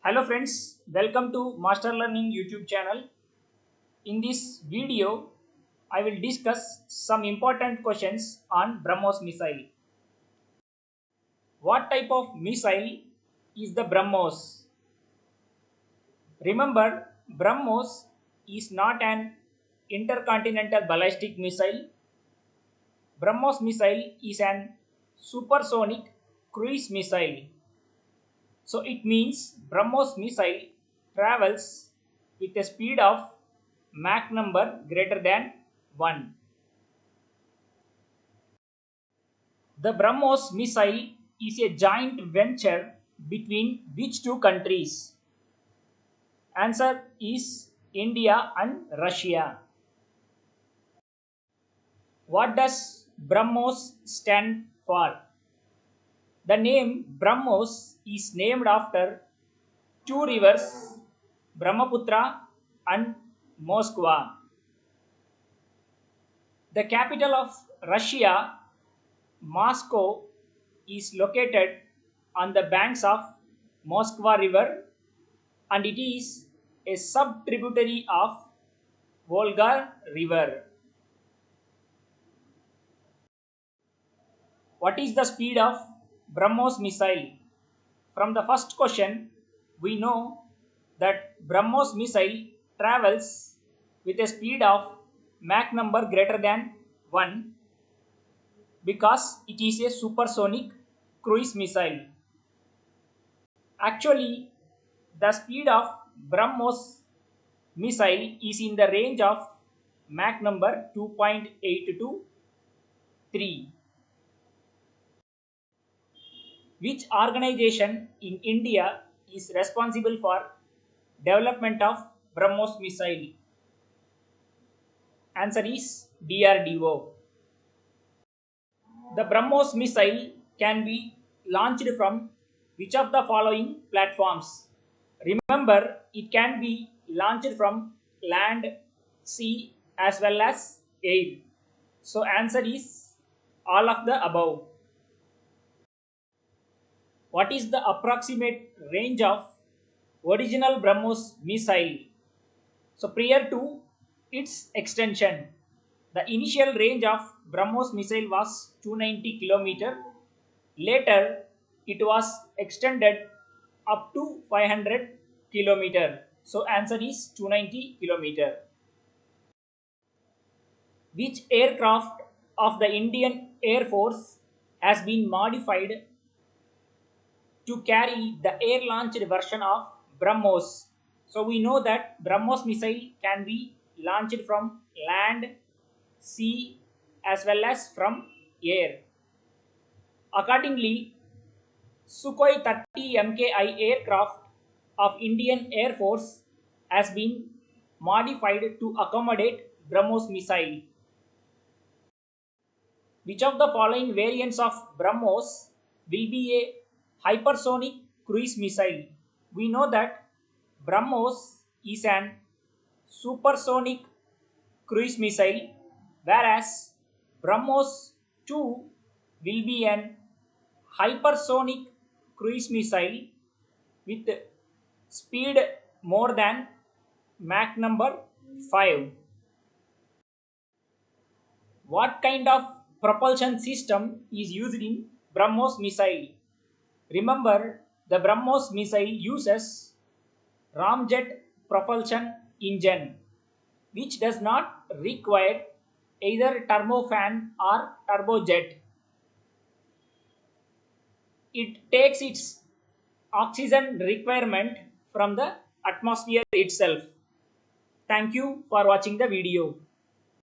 Hello friends, welcome to Master Learning YouTube channel. In this video, I will discuss some important questions on Brahmos missile. What type of missile is the Brahmos? Remember, Brahmos is not an intercontinental ballistic missile. Brahmos missile is an supersonic cruise missile. So it means Brahmos missile travels with a speed of Mach number greater than 1. The Brahmos missile is a joint venture between which two countries? Answer is India and Russia. What does Brahmos stand for? The name Brahmos is named after two rivers, Brahmaputra and Moskva. The capital of Russia, Moscow, is located on the banks of Moskva River and it is a sub-tributary of Volga River. What is the speed of Brahmos missile? From the first question, we know that Brahmos missile travels with a speed of Mach number greater than 1 because it is a supersonic cruise missile. Actually, the speed of Brahmos missile is in the range of Mach number 2.8 to 3. Which organization in India is responsible for development of Brahmos missile? Answer is DRDO. The Brahmos missile can be launched from which of the following platforms? Remember, it can be launched from land, sea as well as air. So answer is all of the above. What is the approximate range of original Brahmos missile? So prior to its extension, the initial range of Brahmos missile was 290 km. Later, it was extended up to 500 km. So answer is 290 km. Which aircraft of the Indian Air Force has been modified to carry the air-launched version of Brahmos? So we know that Brahmos missile can be launched from land, sea as well as from air. Accordingly, Su-30MKI aircraft of Indian Air Force has been modified to accommodate Brahmos missile. Which of the following variants of Brahmos will be a hypersonic cruise missile? We know that Brahmos is an supersonic cruise missile, whereas Brahmos 2 will be an hypersonic cruise missile with speed more than Mach number 5. What kind of propulsion system is used in Brahmos missile? Remember, the Brahmos missile uses Ramjet propulsion engine, which does not require either turbofan or turbojet. It takes its oxygen requirement from the atmosphere itself. Thank you for watching the video.